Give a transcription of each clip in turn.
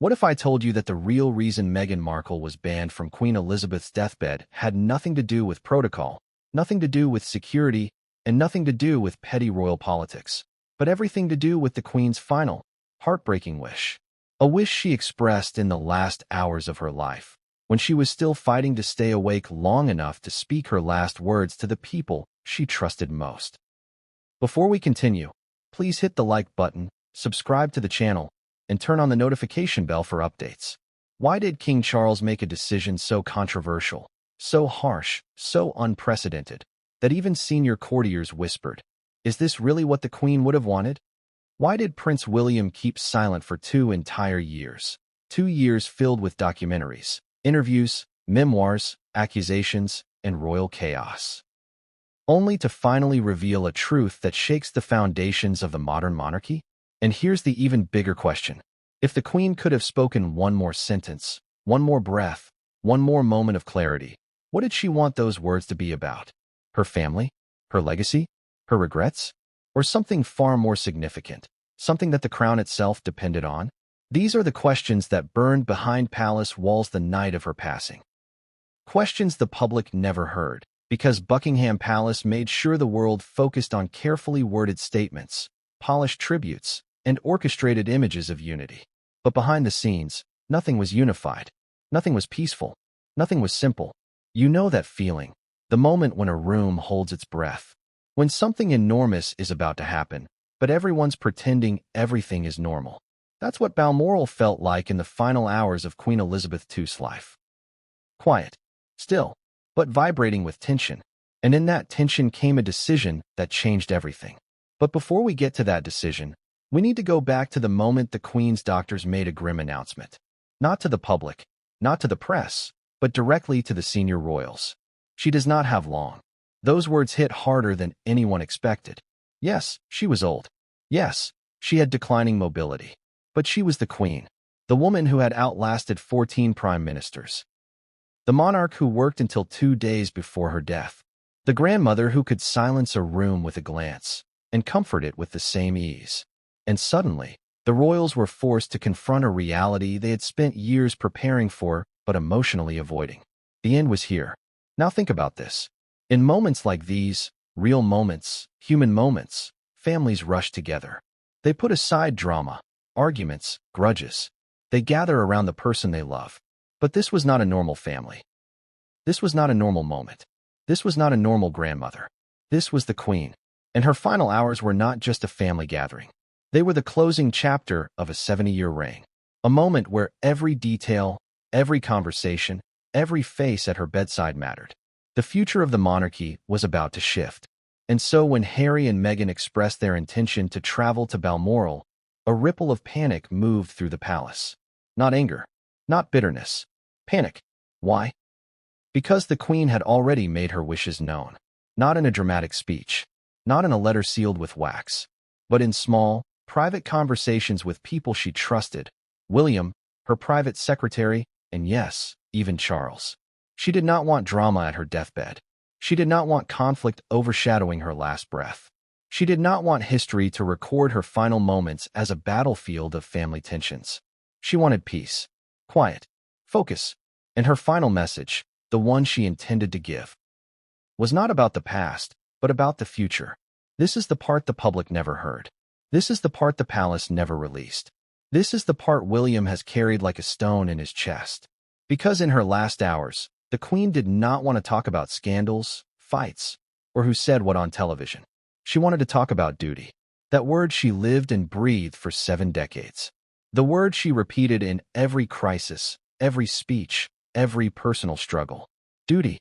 What if I told you that the real reason Meghan Markle was banned from Queen Elizabeth's deathbed had nothing to do with protocol, nothing to do with security, and nothing to do with petty royal politics, but everything to do with the Queen's final, heartbreaking wish? A wish she expressed in the last hours of her life, when she was still fighting to stay awake long enough to speak her last words to the people she trusted most. Before we continue, please hit the like button, subscribe to the channel, and turn on the notification bell for updates. Why did King Charles make a decision so controversial, so harsh, so unprecedented, that even senior courtiers whispered, "Is this really what the Queen would have wanted?" Why did Prince William keep silent for 2 entire years? 2 years filled with documentaries, interviews, memoirs, accusations, and royal chaos, only to finally reveal a truth that shakes the foundations of the modern monarchy? And here's the even bigger question. If the Queen could have spoken one more sentence, one more breath, one more moment of clarity, what did she want those words to be about? Her family? Her legacy? Her regrets? Or something far more significant, something that the crown itself depended on? These are the questions that burned behind palace walls the night of her passing. Questions the public never heard, because Buckingham Palace made sure the world focused on carefully worded statements, polished tributes, and orchestrated images of unity. But behind the scenes, nothing was unified. Nothing was peaceful. Nothing was simple. You know that feeling, the moment when a room holds its breath, when something enormous is about to happen, but everyone's pretending everything is normal. That's what Balmoral felt like in the final hours of Queen Elizabeth II's life. Quiet, still, but vibrating with tension. And in that tension came a decision that changed everything. But before we get to that decision, we need to go back to the moment the Queen's doctors made a grim announcement. Not to the public, not to the press, but directly to the senior royals. She does not have long. Those words hit harder than anyone expected. Yes, she was old. Yes, she had declining mobility. But she was the Queen, the woman who had outlasted 14 prime ministers. The monarch who worked until 2 days before her death. The grandmother who could silence a room with a glance and comfort it with the same ease. And suddenly, the royals were forced to confront a reality they had spent years preparing for but emotionally avoiding. The end was here. Now think about this. In moments like these, real moments, human moments, families rush together. They put aside drama, arguments, grudges. They gather around the person they love. But this was not a normal family. This was not a normal moment. This was not a normal grandmother. This was the Queen. And her final hours were not just a family gathering. They were the closing chapter of a 70-year reign. A moment where every detail, every conversation, every face at her bedside mattered. The future of the monarchy was about to shift. And so when Harry and Meghan expressed their intention to travel to Balmoral, a ripple of panic moved through the palace. Not anger, not bitterness. Panic. Why? Because the Queen had already made her wishes known. Not in a dramatic speech, not in a letter sealed with wax, but in small, private conversations with people she trusted. William, her private secretary, and yes, even Charles. She did not want drama at her deathbed. She did not want conflict overshadowing her last breath. She did not want history to record her final moments as a battlefield of family tensions. She wanted peace, quiet, focus, and her final message, the one she intended to give, was not about the past, but about the future. This is the part the public never heard. This is the part the palace never released. This is the part William has carried like a stone in his chest. Because in her last hours, the Queen did not want to talk about scandals, fights, or who said what on television. She wanted to talk about duty. That word she lived and breathed for 7 decades. The word she repeated in every crisis, every speech, every personal struggle. Duty.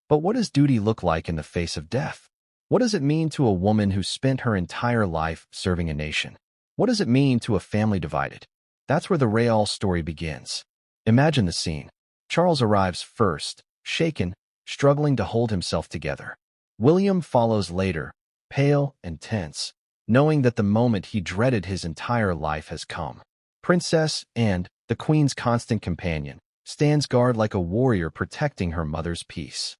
But what does duty look like in the face of death? What does it mean to a woman who spent her entire life serving a nation? What does it mean to a family divided? That's where the Real story begins. Imagine the scene. Charles arrives first, shaken, struggling to hold himself together. William follows later, pale and tense, knowing that the moment he dreaded his entire life has come. Princess Anne, the Queen's constant companion, stands guard like a warrior protecting her mother's peace.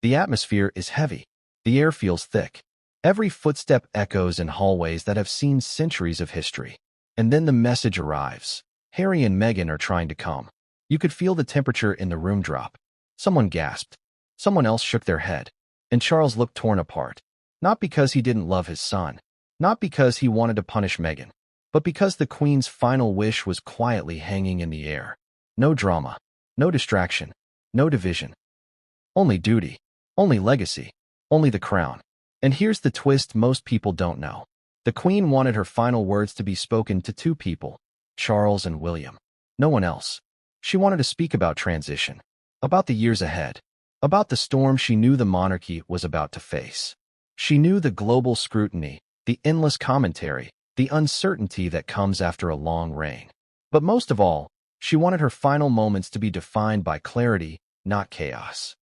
The atmosphere is heavy. The air feels thick. Every footstep echoes in hallways that have seen centuries of history. And then the message arrives. Harry and Meghan are trying to come. You could feel the temperature in the room drop. Someone gasped. Someone else shook their head. And Charles looked torn apart. Not because he didn't love his son. Not because he wanted to punish Meghan. But because the Queen's final wish was quietly hanging in the air. No drama. No distraction. No division. Only duty. Only legacy. Only the crown. And here's the twist most people don't know. The Queen wanted her final words to be spoken to two people, Charles and William. No one else. She wanted to speak about transition. About the years ahead. About the storm she knew the monarchy was about to face. She knew the global scrutiny, the endless commentary, the uncertainty that comes after a long reign. But most of all, she wanted her final moments to be defined by clarity, not chaos.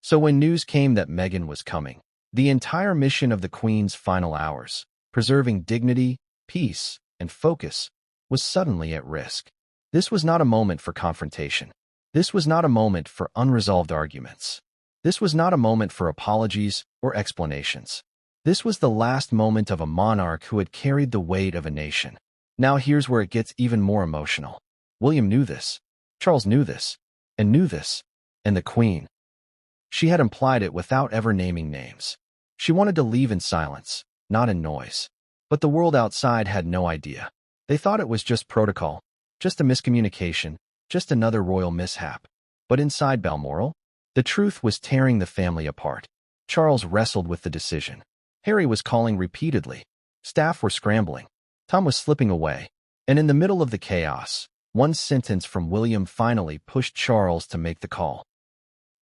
So when news came that Meghan was coming, the entire mission of the Queen's final hours, preserving dignity, peace, and focus, was suddenly at risk. This was not a moment for confrontation. This was not a moment for unresolved arguments. This was not a moment for apologies or explanations. This was the last moment of a monarch who had carried the weight of a nation. Now here's where it gets even more emotional. William knew this. Charles knew this. And knew this. And the Queen. She had implied it without ever naming names. She wanted to leave in silence, not in noise. But the world outside had no idea. They thought it was just protocol, just a miscommunication, just another royal mishap. But inside Balmoral, the truth was tearing the family apart. Charles wrestled with the decision. Harry was calling repeatedly. Staff were scrambling. Tom was slipping away. And in the middle of the chaos, one sentence from William finally pushed Charles to make the call.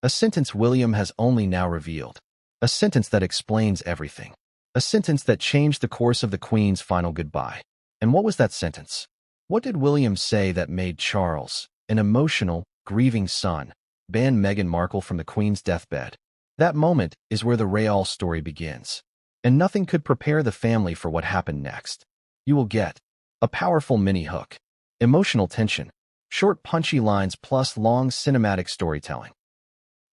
A sentence William has only now revealed. A sentence that explains everything. A sentence that changed the course of the Queen's final goodbye. And what was that sentence? What did William say that made Charles, an emotional, grieving son, ban Meghan Markle from the Queen's deathbed? That moment is where the Real story begins. And nothing could prepare the family for what happened next. You will get a powerful mini-hook, emotional tension, short punchy lines plus long cinematic storytelling,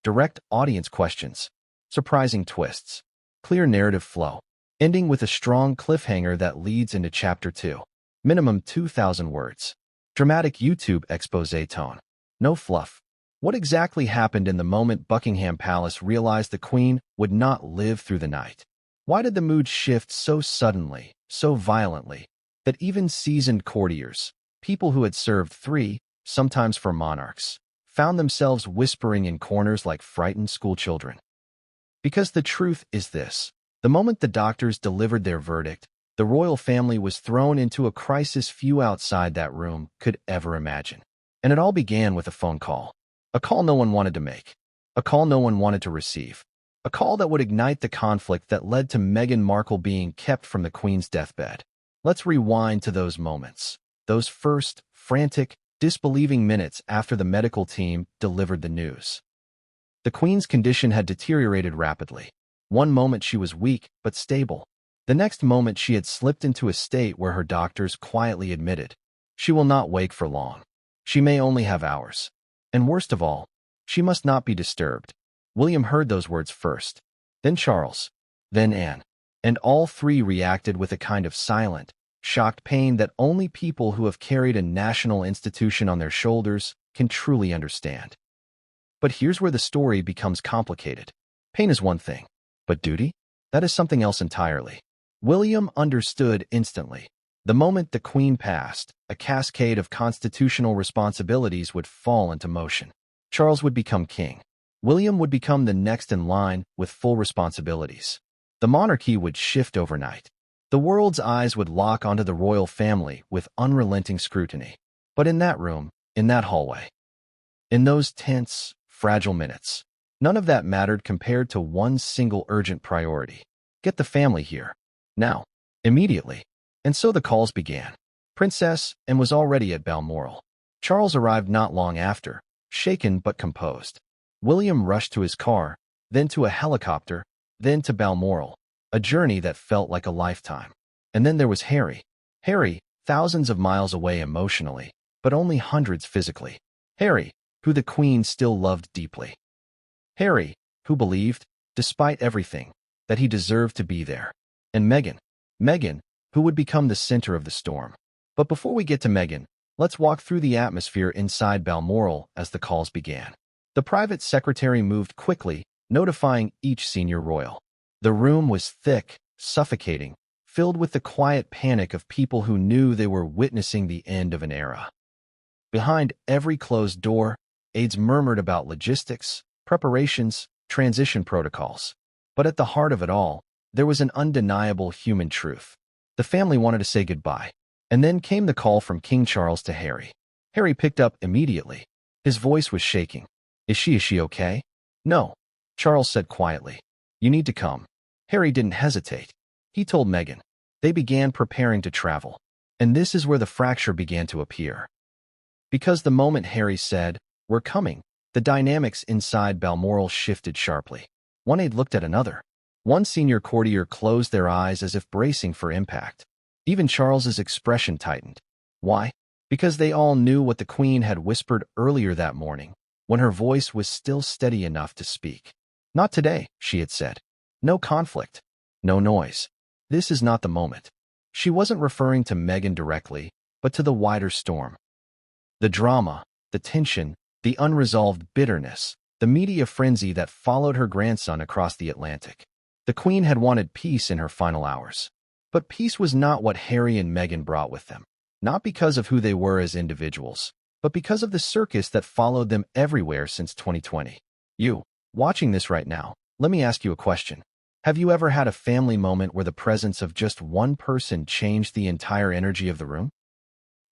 direct audience questions, surprising twists, clear narrative flow, ending with a strong cliffhanger that leads into Chapter 2. Minimum 2,000 words. Dramatic YouTube expose tone. No fluff. What exactly happened in the moment Buckingham Palace realized the Queen would not live through the night? Why did the mood shift so suddenly, so violently, that even seasoned courtiers, people who had served 3, sometimes 4 monarchs, found themselves whispering in corners like frightened schoolchildren? Because the truth is this. The moment the doctors delivered their verdict, the royal family was thrown into a crisis few outside that room could ever imagine. And it all began with a phone call. A call no one wanted to make. A call no one wanted to receive. A call that would ignite the conflict that led to Meghan Markle being kept from the Queen's deathbed. Let's rewind to those moments. Those first, frantic, disbelieving minutes after the medical team delivered the news. The Queen's condition had deteriorated rapidly. One moment she was weak but stable. The next moment she had slipped into a state where her doctors quietly admitted, she will not wake for long. She may only have hours. And worst of all, she must not be disturbed. William heard those words first, then Charles, then Anne. And all 3 reacted with a kind of silent, shocked pain that only people who have carried a national institution on their shoulders can truly understand. But here's where the story becomes complicated. Pain is one thing, but duty? That is something else entirely. William understood instantly. The moment the Queen passed, a cascade of constitutional responsibilities would fall into motion. Charles would become king. William would become the next in line with full responsibilities. The monarchy would shift overnight. The world's eyes would lock onto the royal family with unrelenting scrutiny. But in that room, in that hallway, in those tense, fragile minutes, none of that mattered compared to one single urgent priority. Get the family here. Now. Immediately. And so the calls began. Princess Anne was already at Balmoral. Charles arrived not long after, shaken but composed. William rushed to his car, then to a helicopter, then to Balmoral, a journey that felt like a lifetime. And then there was Harry. Harry, thousands of miles away emotionally, but only hundreds physically. Harry, who the Queen still loved deeply. Harry, who believed, despite everything, that he deserved to be there. And Meghan, who would become the center of the storm. But before we get to Meghan, Let's walk through the atmosphere inside Balmoral as the calls began. The private secretary moved quickly, notifying each senior royal. The room was thick, suffocating, filled with the quiet panic of people who knew they were witnessing the end of an era. Behind every closed door, aides murmured about logistics, preparations, transition protocols. But at the heart of it all, there was an undeniable human truth. The family wanted to say goodbye. And then came the call from King Charles to Harry. Harry picked up immediately. His voice was shaking. Is she okay? No, Charles said quietly. You need to come. Harry didn't hesitate. He told Meghan. They began preparing to travel. And this is where the fracture began to appear. Because the moment Harry said, "We're coming," the dynamics inside Balmoral shifted sharply. One aide looked at another. One senior courtier closed their eyes as if bracing for impact. Even Charles's expression tightened. Why? Because they all knew what the Queen had whispered earlier that morning, when her voice was still steady enough to speak. Not today, she had said. No conflict. No noise. This is not the moment. She wasn't referring to Meghan directly, but to the wider storm. The drama, the tension, the unresolved bitterness, the media frenzy that followed her grandson across the Atlantic. The Queen had wanted peace in her final hours. But peace was not what Harry and Meghan brought with them. Not because of who they were as individuals, but because of the circus that followed them everywhere since 2020. You, watching this right now, let me ask you a question. Have you ever had a family moment where the presence of just one person changed the entire energy of the room?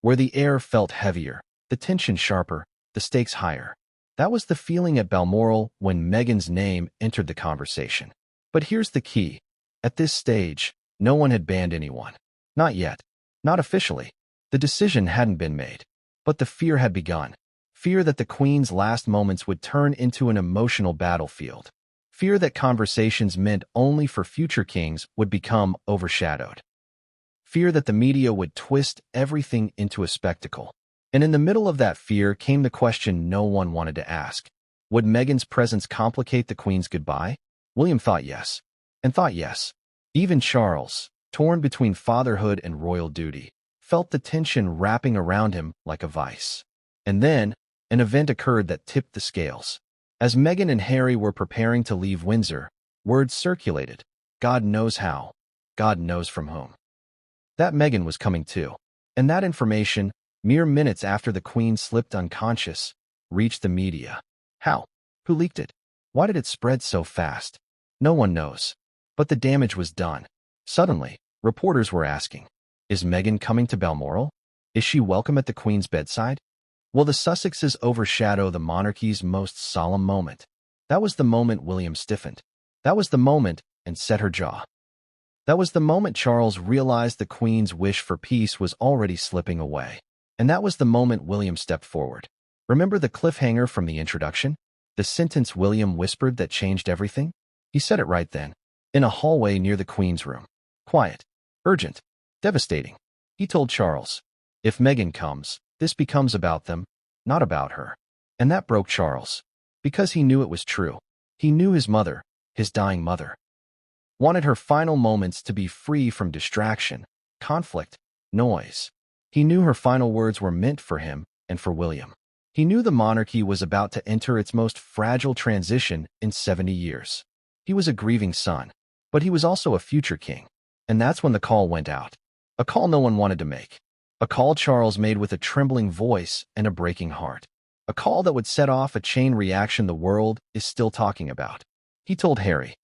Where the air felt heavier, the tension sharper, the stakes higher. That was the feeling at Balmoral when Meghan's name entered the conversation. But here's the key. At this stage, no one had banned anyone. Not yet. Not officially. The decision hadn't been made. But the fear had begun. Fear that the Queen's last moments would turn into an emotional battlefield. Fear that conversations meant only for future kings would become overshadowed. Fear that the media would twist everything into a spectacle. And in the middle of that fear came the question no one wanted to ask. Would Meghan's presence complicate the Queen's goodbye? William thought yes. And thought yes. Even Charles, torn between fatherhood and royal duty, felt the tension wrapping around him like a vice. And then, an event occurred that tipped the scales. As Meghan and Harry were preparing to leave Windsor, words circulated. God knows how. God knows from whom. That Meghan was coming too. And that information, mere minutes after the Queen slipped unconscious, reached the media. How? Who leaked it? Why did it spread so fast? No one knows. But the damage was done. Suddenly, reporters were asking, is Meghan coming to Balmoral? Is she welcome at the Queen's bedside? Will the Sussexes overshadow the monarchy's most solemn moment? That was the moment William stiffened. That was the moment and set her jaw. That was the moment Charles realized the Queen's wish for peace was already slipping away. And that was the moment William stepped forward. Remember the cliffhanger from the introduction? The sentence William whispered that changed everything? He said it right then. In a hallway near the Queen's room. Quiet. Urgent. Devastating. He told Charles, if Meghan comes, this becomes about them, not about her. And that broke Charles. Because he knew it was true. He knew his mother, his dying mother, wanted her final moments to be free from distraction, conflict, noise. He knew her final words were meant for him and for William. He knew the monarchy was about to enter its most fragile transition in 70 years. He was a grieving son, but he was also a future king. And that's when the call went out. A call no one wanted to make. A call Charles made with a trembling voice and a breaking heart. A call that would set off a chain reaction the world is still talking about. He told Harry,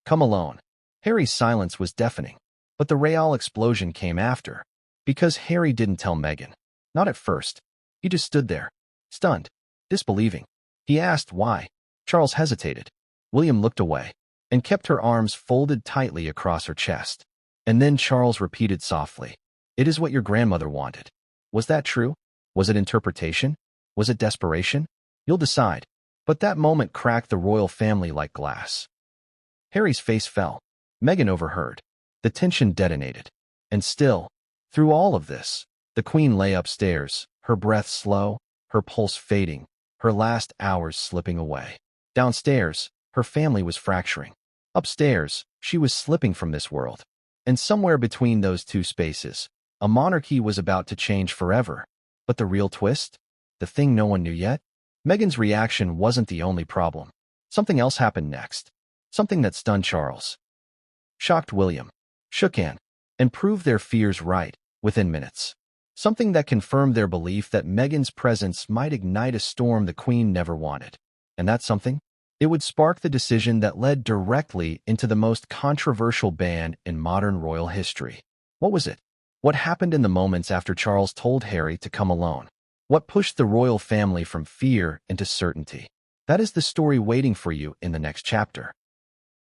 come alone. Harry's silence was deafening, but the real explosion came after. Because Harry didn't tell Meghan. Not at first. He just stood there, stunned, disbelieving. He asked why. Charles hesitated. William looked away and kept her arms folded tightly across her chest. And then Charles repeated softly, it is what your grandmother wanted. Was that true? Was it interpretation? Was it desperation? You'll decide. But that moment cracked the royal family like glass. Harry's face fell. Meghan overheard. The tension detonated. And still, through all of this, the Queen lay upstairs, her breath slow, her pulse fading, her last hours slipping away. Downstairs, her family was fracturing. Upstairs, she was slipping from this world. And somewhere between those two spaces, a monarchy was about to change forever. But the real twist? The thing no one knew yet? Meghan's reaction wasn't the only problem. Something else happened next. Something that stunned Charles, shocked William, shook Anne, and proved their fears right within minutes. Something that confirmed their belief that Meghan's presence might ignite a storm the Queen never wanted. And that something? It would spark the decision that led directly into the most controversial ban in modern royal history. What was it? What happened in the moments after Charles told Harry to come alone? What pushed the royal family from fear into certainty? That is the story waiting for you in the next chapter.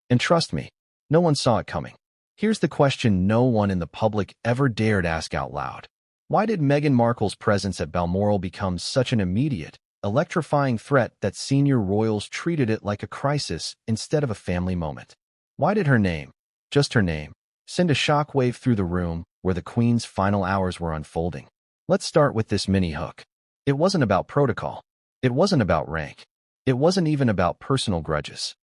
And trust me, no one saw it coming. Here's the question no one in the public ever dared ask out loud. Why did Meghan Markle's presence at Balmoral become such an immediate, electrifying threat that senior royals treated it like a crisis instead of a family moment? Why did her name, just her name, send a shockwave through the room where the Queen's final hours were unfolding? Let's start with this mini hook. It wasn't about protocol. It wasn't about rank. It wasn't even about personal grudges.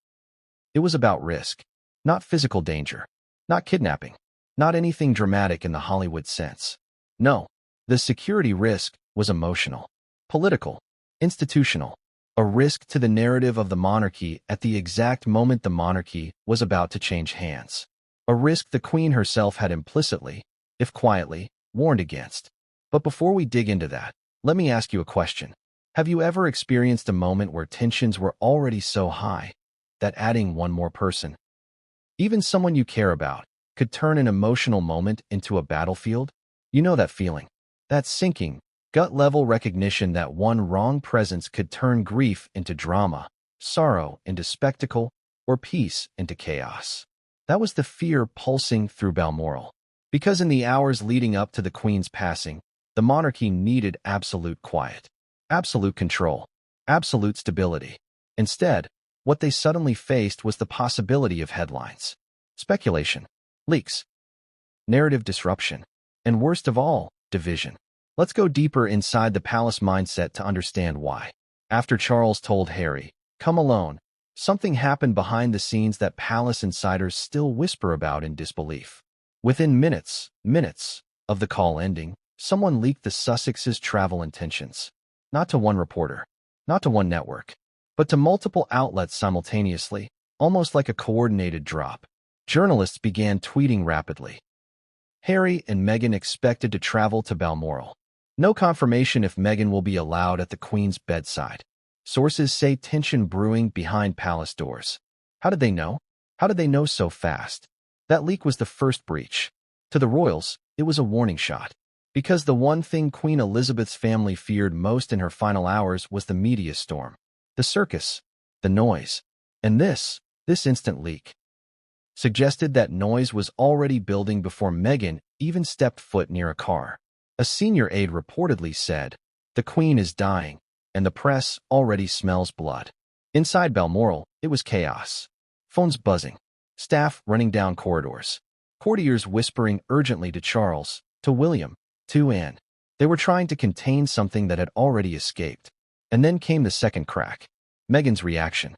It was about risk, not physical danger, not kidnapping, not anything dramatic in the Hollywood sense. No, the security risk was emotional, political, institutional, a risk to the narrative of the monarchy at the exact moment the monarchy was about to change hands. A risk the Queen herself had implicitly, if quietly, warned against. But before we dig into that, let me ask you a question. Have you ever experienced a moment where tensions were already so high that adding one more person, even someone you care about, could turn an emotional moment into a battlefield? You know that feeling, that sinking, gut-level recognition that one wrong presence could turn grief into drama, sorrow into spectacle, or peace into chaos. That was the fear pulsing through Balmoral. Because in the hours leading up to the Queen's passing, the monarchy needed absolute quiet, absolute control, absolute stability. Instead, what they suddenly faced was the possibility of headlines, speculation, leaks, narrative disruption, and worst of all, division. Let's go deeper inside the palace mindset to understand why. After Charles told Harry, "Come alone," something happened behind the scenes that palace insiders still whisper about in disbelief. Within minutes of the call ending, someone leaked the Sussexes' travel intentions. Not to one reporter, not to one network, but to multiple outlets simultaneously, almost like a coordinated drop. Journalists began tweeting rapidly. Harry and Meghan expected to travel to Balmoral. No confirmation if Meghan will be allowed at the Queen's bedside. Sources say tension brewing behind palace doors. How did they know? How did they know so fast? That leak was the first breach. To the royals, it was a warning shot. Because the one thing Queen Elizabeth's family feared most in her final hours was the media storm. The circus, the noise, and this instant leak suggested that noise was already building before Meghan even stepped foot near a car. A senior aide reportedly said, "The Queen is dying, and the press already smells blood." Inside Balmoral, it was chaos. Phones buzzing, staff running down corridors, courtiers whispering urgently to Charles, to William, to Anne. They were trying to contain something that had already escaped. And then came the second crack, Meghan's reaction.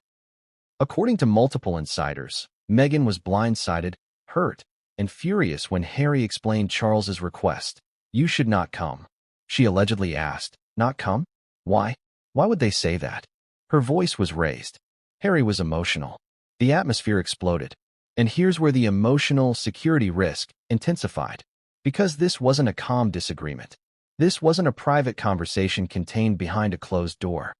According to multiple insiders, Meghan was blindsided, hurt, and furious when Harry explained Charles's request. "You should not come." She allegedly asked, "Not come? Why? Why would they say that?" Her voice was raised. Harry was emotional. The atmosphere exploded. And here's where the emotional security risk intensified. Because this wasn't a calm disagreement. This wasn't a private conversation contained behind a closed door.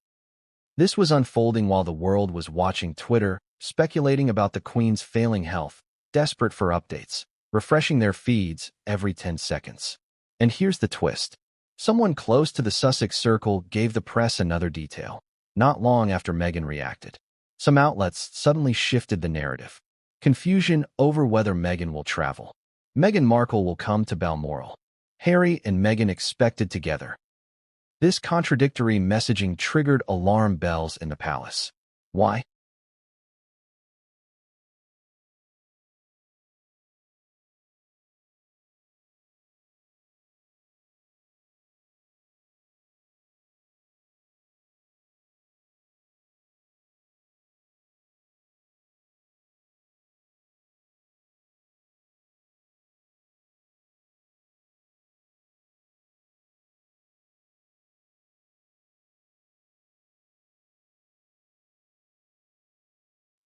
This was unfolding while the world was watching Twitter, speculating about the Queen's failing health, desperate for updates, refreshing their feeds every 10 seconds. And here's the twist. Someone close to the Sussex circle gave the press another detail. Not long after Meghan reacted, some outlets suddenly shifted the narrative. Confusion over whether Meghan will travel. Meghan Markle will come to Balmoral. Harry and Meghan expected together. This contradictory messaging triggered alarm bells in the palace. Why?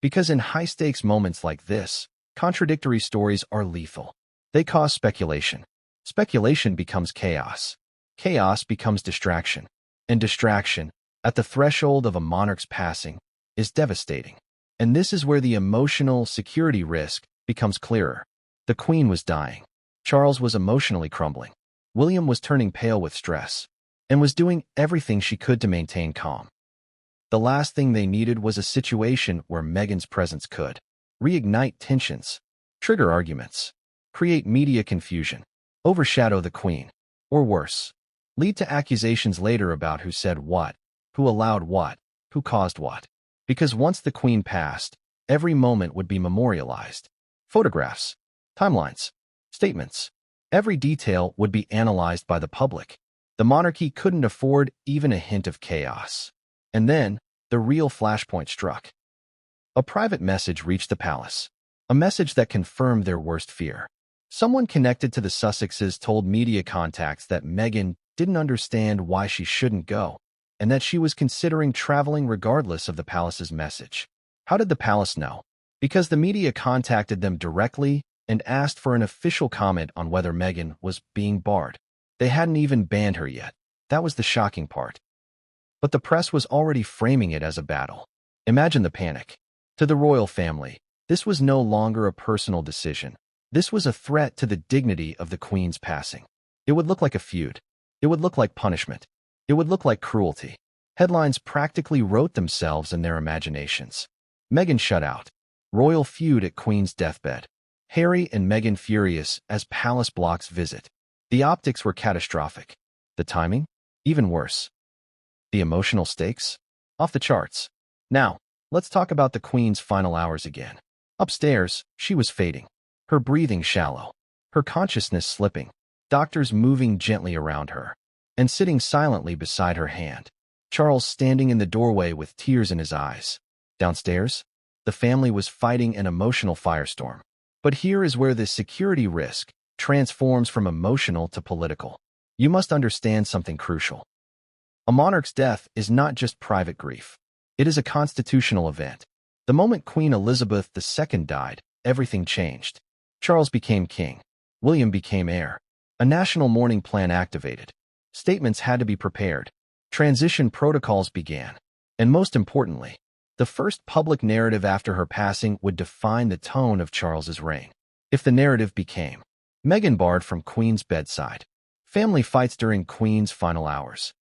Because in high-stakes moments like this, contradictory stories are lethal. They cause speculation. Speculation becomes chaos. Chaos becomes distraction. And distraction, at the threshold of a monarch's passing, is devastating. And this is where the emotional security risk becomes clearer. The Queen was dying. Charles was emotionally crumbling. William was turning pale with stress and was doing everything she could to maintain calm. The last thing they needed was a situation where Meghan's presence could reignite tensions, trigger arguments, create media confusion, overshadow the Queen, or worse, lead to accusations later about who said what, who allowed what, who caused what. Because once the Queen passed, every moment would be memorialized. Photographs, timelines, statements, every detail would be analyzed by the public. The monarchy couldn't afford even a hint of chaos. And then, the real flashpoint struck. A private message reached the palace, a message that confirmed their worst fear. Someone connected to the Sussexes told media contacts that Meghan didn't understand why she shouldn't go, and that she was considering traveling regardless of the palace's message. How did the palace know? Because the media contacted them directly and asked for an official comment on whether Meghan was being barred. They hadn't even banned her yet. That was the shocking part. But the press was already framing it as a battle. Imagine the panic. To the royal family, this was no longer a personal decision. This was a threat to the dignity of the Queen's passing. It would look like a feud. It would look like punishment. It would look like cruelty. Headlines practically wrote themselves in their imaginations. Meghan shut out. Royal feud at Queen's deathbed. Harry and Meghan furious as palace blocks visit. The optics were catastrophic. The timing? Even worse. The emotional stakes? Off the charts. Now, let's talk about the Queen's final hours again. Upstairs, she was fading. Her breathing shallow. Her consciousness slipping. Doctors moving gently around her. And sitting silently beside her hand. Charles standing in the doorway with tears in his eyes. Downstairs, the family was fighting an emotional firestorm. But here is where the security risk transforms from emotional to political. You must understand something crucial. A monarch's death is not just private grief. It is a constitutional event. The moment Queen Elizabeth II died, everything changed. Charles became king. William became heir. A national mourning plan activated. Statements had to be prepared. Transition protocols began. And most importantly, the first public narrative after her passing would define the tone of Charles's reign. If the narrative became Meghan barred from Queen's bedside, family fights during Queen's final hours,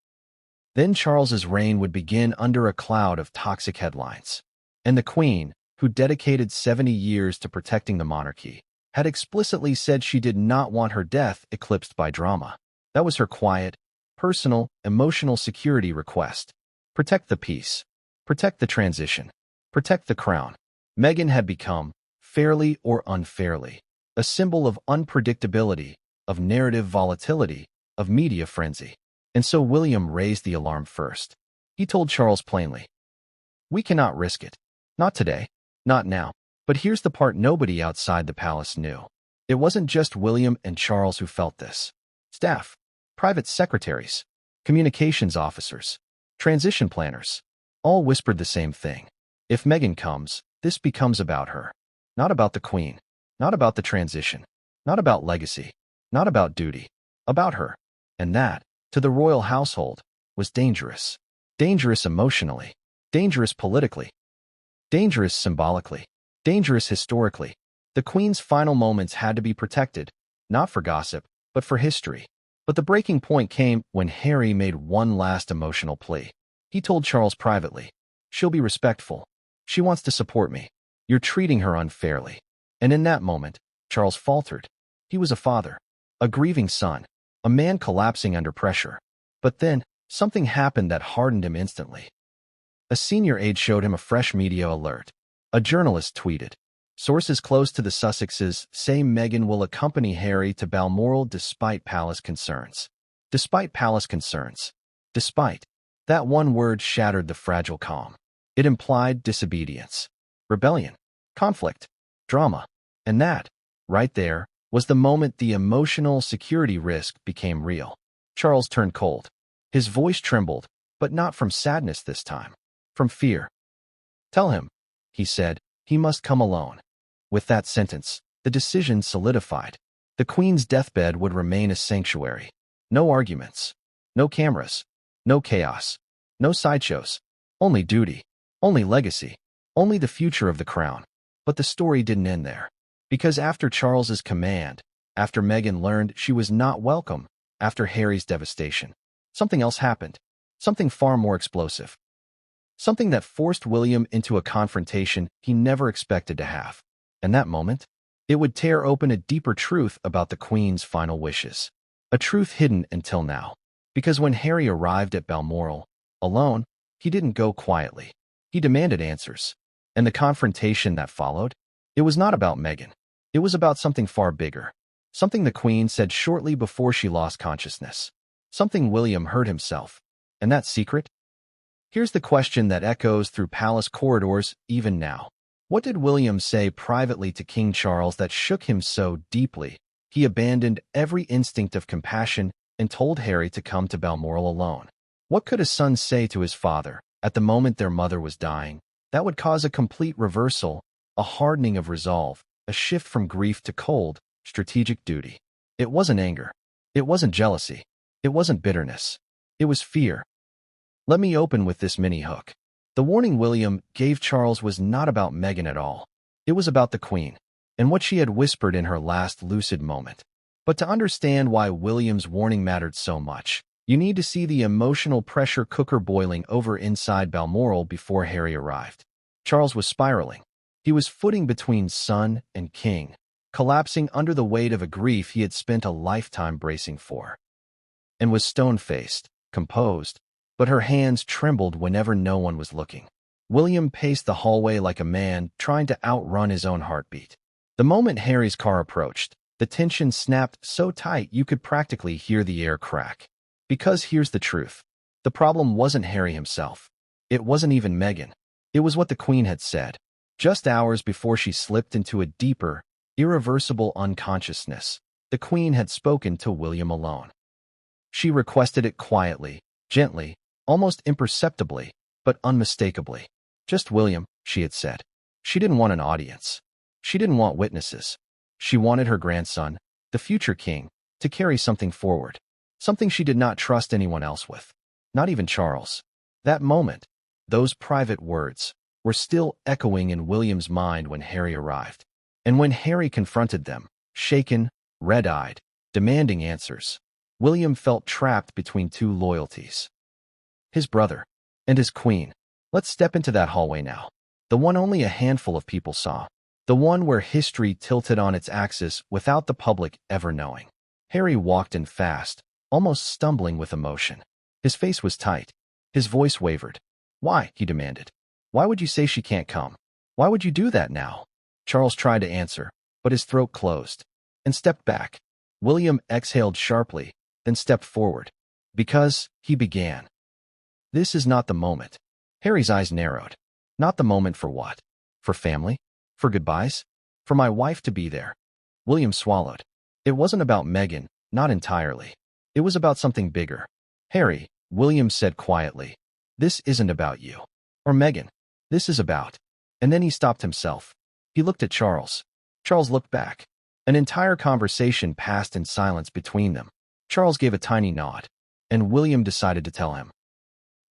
then Charles's reign would begin under a cloud of toxic headlines. And the Queen, who dedicated 70 years to protecting the monarchy, had explicitly said she did not want her death eclipsed by drama. That was her quiet, personal, emotional security request. Protect the peace. Protect the transition. Protect the crown. Meghan had become, fairly or unfairly, a symbol of unpredictability, of narrative volatility, of media frenzy. And so William raised the alarm first. He told Charles plainly, "We cannot risk it. Not today. Not now." But here's the part nobody outside the palace knew. It wasn't just William and Charles who felt this. Staff, private secretaries, communications officers, transition planners, all whispered the same thing. If Meghan comes, this becomes about her. Not about the Queen. Not about the transition. Not about legacy. Not about duty. About her. And that, to the royal household, was dangerous. Dangerous emotionally. Dangerous politically. Dangerous symbolically. Dangerous historically. The Queen's final moments had to be protected, not for gossip, but for history. But the breaking point came when Harry made one last emotional plea. He told Charles privately, "She'll be respectful. She wants to support me. You're treating her unfairly." And in that moment, Charles faltered. He was a father, a grieving son, a man collapsing under pressure. But then, something happened that hardened him instantly. A senior aide showed him a fresh media alert. A journalist tweeted, "Sources close to the Sussexes say Meghan will accompany Harry to Balmoral despite palace concerns." Despite palace concerns. Despite. That one word shattered the fragile calm. It implied disobedience, rebellion, conflict, drama. And that, right there, was the moment the emotional security risk became real. Charles turned cold. His voice trembled, but not from sadness this time. From fear. "Tell him," he said, He must come alone. With that sentence, the decision solidified. The Queen's deathbed would remain a sanctuary. No arguments. No cameras. No chaos. No sideshows. Only duty. Only legacy. Only the future of the crown. But the story didn't end there. Because after Charles's command, after Meghan learned she was not welcome, after Harry's devastation, something else happened. Something far more explosive. Something that forced William into a confrontation he never expected to have. And that moment, it would tear open a deeper truth about the Queen's final wishes. A truth hidden until now. Because when Harry arrived at Balmoral, alone, he didn't go quietly. He demanded answers. And the confrontation that followed? It was not about Meghan. It was about something far bigger. Something the Queen said shortly before she lost consciousness. Something William heard himself. And that secret? Here's the question that echoes through palace corridors even now. What did William say privately to King Charles that shook him so deeply? He abandoned every instinct of compassion and told Harry to come to Balmoral alone. What could a son say to his father at the moment their mother was dying? That would cause a complete reversal, a hardening of resolve, a shift from grief to cold, strategic duty. It wasn't anger. It wasn't jealousy. It wasn't bitterness. It was fear. Let me open with this mini hook. The warning William gave Charles was not about Meghan at all. It was about the Queen, and what she had whispered in her last lucid moment. But to understand why William's warning mattered so much, you need to see the emotional pressure cooker boiling over inside Balmoral before Harry arrived. Charles was spiraling. He was footing between son and king, collapsing under the weight of a grief he had spent a lifetime bracing for. And was stone-faced, composed, but her hands trembled whenever no one was looking. William paced the hallway like a man trying to outrun his own heartbeat. The moment Harry's car approached, the tension snapped so tight you could practically hear the air crack. Because here's the truth. The problem wasn't Harry himself. It wasn't even Meghan. It was what the Queen had said, just hours before she slipped into a deeper, irreversible unconsciousness. The Queen had spoken to William alone. She requested it quietly, gently, almost imperceptibly, but unmistakably. Just William, she had said. She didn't want an audience. She didn't want witnesses. She wanted her grandson, the future king, to carry something forward. Something she did not trust anyone else with. Not even Charles. That moment, those private words, were still echoing in William's mind when Harry arrived. And when Harry confronted them, shaken, red-eyed, demanding answers, William felt trapped between two loyalties. His brother and his Queen. Let's step into that hallway now. The one only a handful of people saw. The one where history tilted on its axis without the public ever knowing. Harry walked in fast, almost stumbling with emotion. His face was tight. His voice wavered. Why? He demanded. Why would you say she can't come? Why would you do that now? Charles tried to answer, but his throat closed and stepped back. William exhaled sharply, then stepped forward. Because, he began. This is not the moment. Harry's eyes narrowed. Not the moment for what? For family? For goodbyes? For my wife to be there? William swallowed. It wasn't about Meghan, not entirely. It was about something bigger. Harry, William said quietly, this isn't about you. Or Meghan. This is about. And then he stopped himself. He looked at Charles. Charles looked back. An entire conversation passed in silence between them. Charles gave a tiny nod, and William decided to tell him.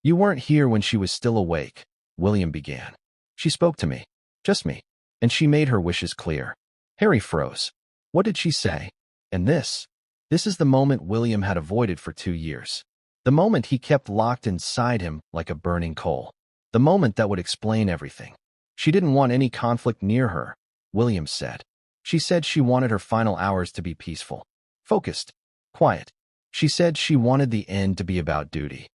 You weren't here when she was still awake, William began. She spoke to me. Just me. And she made her wishes clear. Harry froze. What did she say? And this is the moment William had avoided for 2 years. The moment he kept locked inside him like a burning coal. The moment that would explain everything. She didn't want any conflict near her, William said. She said she wanted her final hours to be peaceful, focused, quiet. She said she wanted the end to be about duty.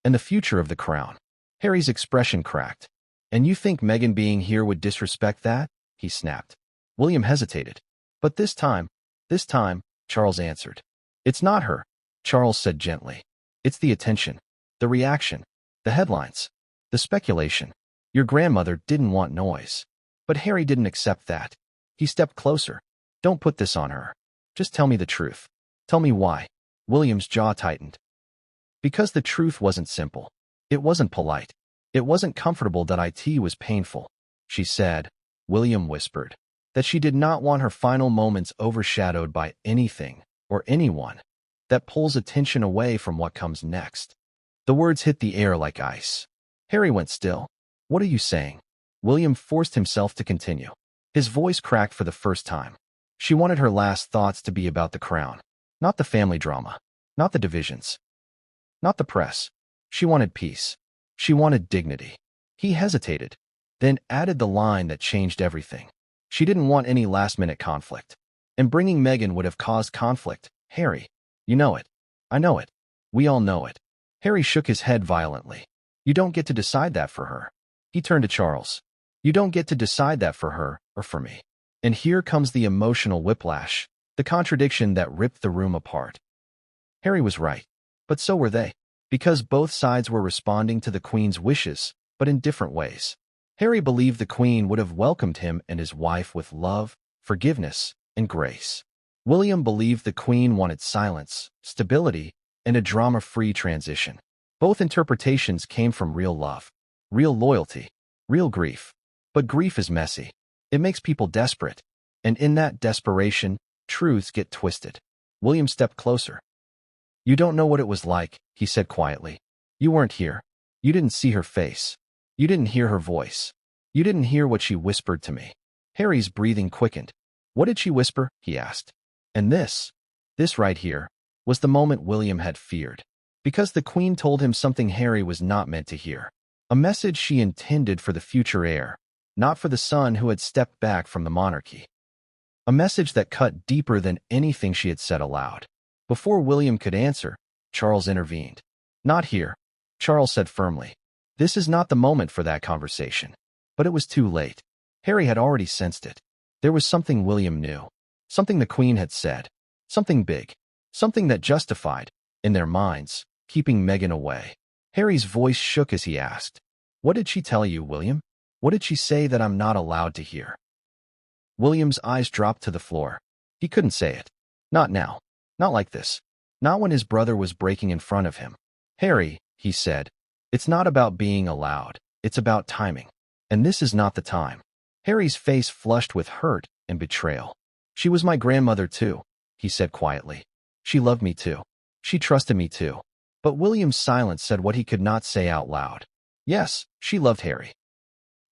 And the future of the crown. Harry's expression cracked. And you think Meghan being here would disrespect that? He snapped. William hesitated. But this time, Charles answered. It's not her, Charles said gently. It's the attention, the reaction, the headlines, the speculation. Your grandmother didn't want noise. But Harry didn't accept that. He stepped closer. Don't put this on her. Just tell me the truth. Tell me why. William's jaw tightened. Because the truth wasn't simple. It wasn't polite. It wasn't comfortable that it was painful. She said, William whispered. That she did not want her final moments overshadowed by anything or anyone that pulls attention away from what comes next. The words hit the air like ice. Harry went still. What are you saying? William forced himself to continue. His voice cracked for the first time. She wanted her last thoughts to be about the crown, not the family drama, not the divisions, not the press. She wanted peace. She wanted dignity. He hesitated, then added the line that changed everything. She didn't want any last-minute conflict. And bringing Meghan would have caused conflict. Harry, you know it. I know it. We all know it. Harry shook his head violently. You don't get to decide that for her. He turned to Charles. You don't get to decide that for her or for me. And here comes the emotional whiplash, the contradiction that ripped the room apart. Harry was right, but so were they, because both sides were responding to the Queen's wishes, but in different ways. Harry believed the Queen would have welcomed him and his wife with love, forgiveness, and grace. William believed the Queen wanted silence, stability, and a drama-free transition. Both interpretations came from real love, real loyalty, real grief. But grief is messy. It makes people desperate. And in that desperation, truths get twisted. William stepped closer. You don't know what it was like, he said quietly. You weren't here. You didn't see her face. You didn't hear her voice. You didn't hear what she whispered to me. Harry's breathing quickened. What did she whisper? He asked. And this right here, was the moment William had feared. Because the Queen told him something Harry was not meant to hear. A message she intended for the future heir, not for the son who had stepped back from the monarchy. A message that cut deeper than anything she had said aloud. Before William could answer, Charles intervened. Not here, Charles said firmly. This is not the moment for that conversation. But it was too late. Harry had already sensed it. There was something William knew. Something the Queen had said. Something big. Something that justified, in their minds, keeping Meghan away. Harry's voice shook as he asked, What did she tell you, William? What did she say that I'm not allowed to hear? William's eyes dropped to the floor. He couldn't say it. Not now. Not like this. Not when his brother was breaking in front of him. Harry, he said, it's not about being allowed. It's about timing. And this is not the time. Harry's face flushed with hurt and betrayal. She was my grandmother too, he said quietly. She loved me too. She trusted me too. But William's silence said what he could not say out loud. Yes, she loved Harry.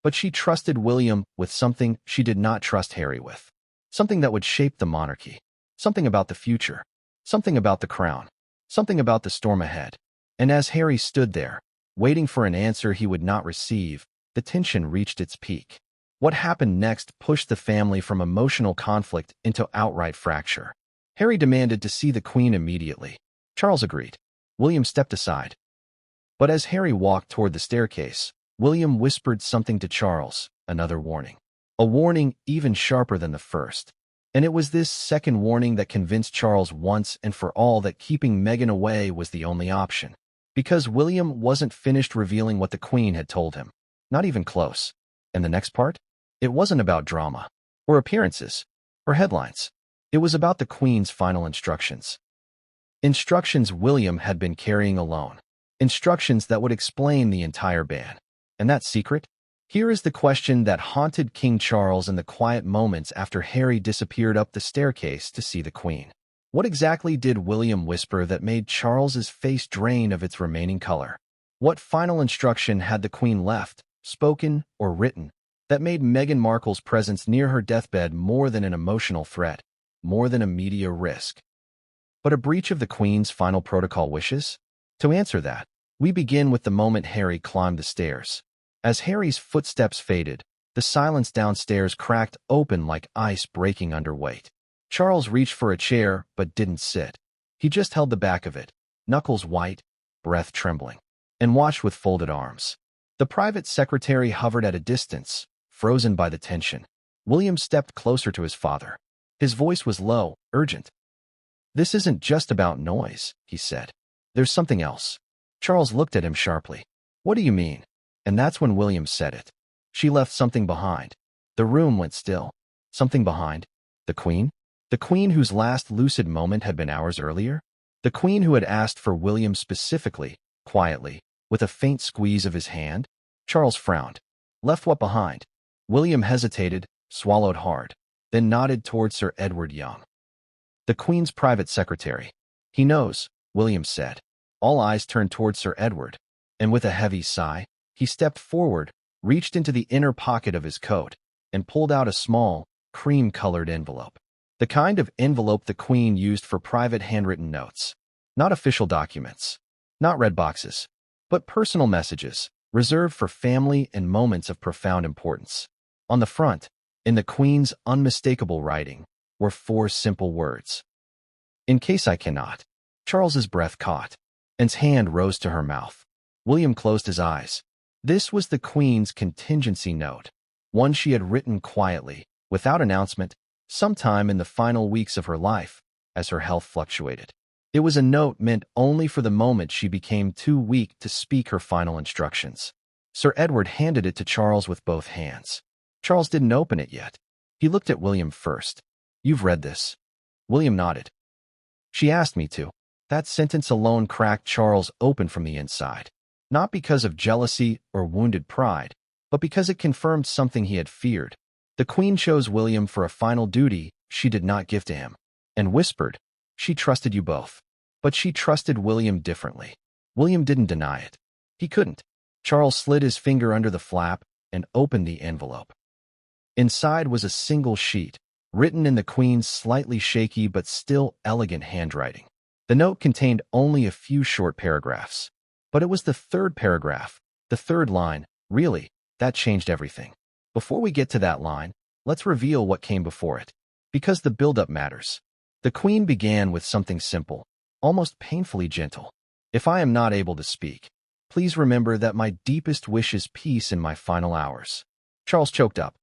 But she trusted William with something she did not trust Harry with. Something that would shape the monarchy. Something about the future. Something about the crown. Something about the storm ahead. And as Harry stood there, waiting for an answer he would not receive, the tension reached its peak. What happened next pushed the family from emotional conflict into outright fracture. Harry demanded to see the Queen immediately. Charles agreed. William stepped aside. But as Harry walked toward the staircase, William whispered something to Charles, another warning. A warning even sharper than the first. And it was this second warning that convinced Charles once and for all that keeping Meghan away was the only option. Because William wasn't finished revealing what the Queen had told him. Not even close. And the next part? It wasn't about drama, or appearances, or headlines. It was about the Queen's final instructions. Instructions William had been carrying alone. Instructions that would explain the entire ban. And that secret? Here is the question that haunted King Charles in the quiet moments after Harry disappeared up the staircase to see the Queen. What exactly did William whisper that made Charles's face drain of its remaining color? What final instruction had the Queen left, spoken or written, that made Meghan Markle's presence near her deathbed more than an emotional threat, more than a media risk? But a breach of the Queen's final protocol wishes? To answer that, we begin with the moment Harry climbed the stairs. As Harry's footsteps faded, the silence downstairs cracked open like ice breaking under weight. Charles reached for a chair but didn't sit. He just held the back of it, knuckles white, breath trembling, and watched with folded arms. The private secretary hovered at a distance, frozen by the tension. William stepped closer to his father. His voice was low, urgent. This isn't just about noise, he said. There's something else. Charles looked at him sharply. What do you mean? And that's when William said it. She left something behind. The room went still. Something behind. The Queen? The Queen whose last lucid moment had been hours earlier? The Queen who had asked for William specifically, quietly, with a faint squeeze of his hand? Charles frowned. Left what behind? William hesitated, swallowed hard, then nodded toward Sir Edward Young, the Queen's private secretary. He knows, William said. All eyes turned toward Sir Edward, and with a heavy sigh, he stepped forward, reached into the inner pocket of his coat, and pulled out a small, cream-colored envelope. The kind of envelope the Queen used for private handwritten notes. Not official documents, not red boxes, but personal messages, reserved for family and moments of profound importance. On the front, in the Queen's unmistakable writing, were 4 simple words. In case I cannot. Charles's breath caught, and his hand rose to her mouth. William closed his eyes. This was the Queen's contingency note, one she had written quietly, without announcement, sometime in the final weeks of her life, as her health fluctuated. It was a note meant only for the moment she became too weak to speak her final instructions. Sir Edward handed it to Charles with both hands. Charles didn't open it yet. He looked at William first. You've read this. William nodded. She asked me to. That sentence alone cracked Charles open from the inside. Not because of jealousy or wounded pride, but because it confirmed something he had feared. The Queen chose William for a final duty she did not give to him, and whispered, she trusted you both. But she trusted William differently. William didn't deny it. He couldn't. Charles slid his finger under the flap and opened the envelope. Inside was a single sheet, written in the Queen's slightly shaky but still elegant handwriting. The note contained only a few short paragraphs. But it was the 3rd paragraph, the 3rd line, really, that changed everything. Before we get to that line, let's reveal what came before it. Because the build-up matters. The Queen began with something simple, almost painfully gentle. If I am not able to speak, please remember that my deepest wish is peace in my final hours. Charles choked up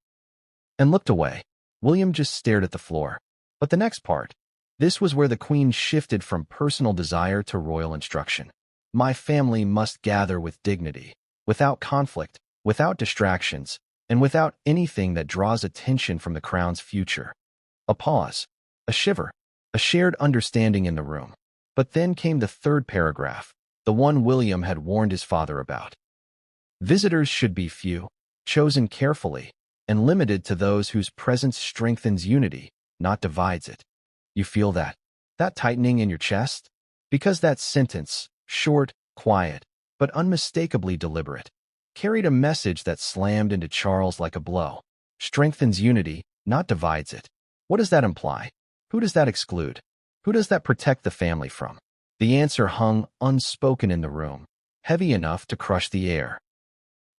and looked away. William just stared at the floor. But the next part, this was where the Queen shifted from personal desire to royal instruction. My family must gather with dignity, without conflict, without distractions, and without anything that draws attention from the crown's future. A pause, a shiver, a shared understanding in the room. But then came the 3rd paragraph, the one William had warned his father about. Visitors should be few, chosen carefully, and limited to those whose presence strengthens unity, not divides it. You feel that? That tightening in your chest? Because that sentence, short, quiet, but unmistakably deliberate, carried a message that slammed into Charles like a blow. Strengthens unity, not divides it. What does that imply? Who does that exclude? Who does that protect the family from? The answer hung unspoken in the room, heavy enough to crush the air.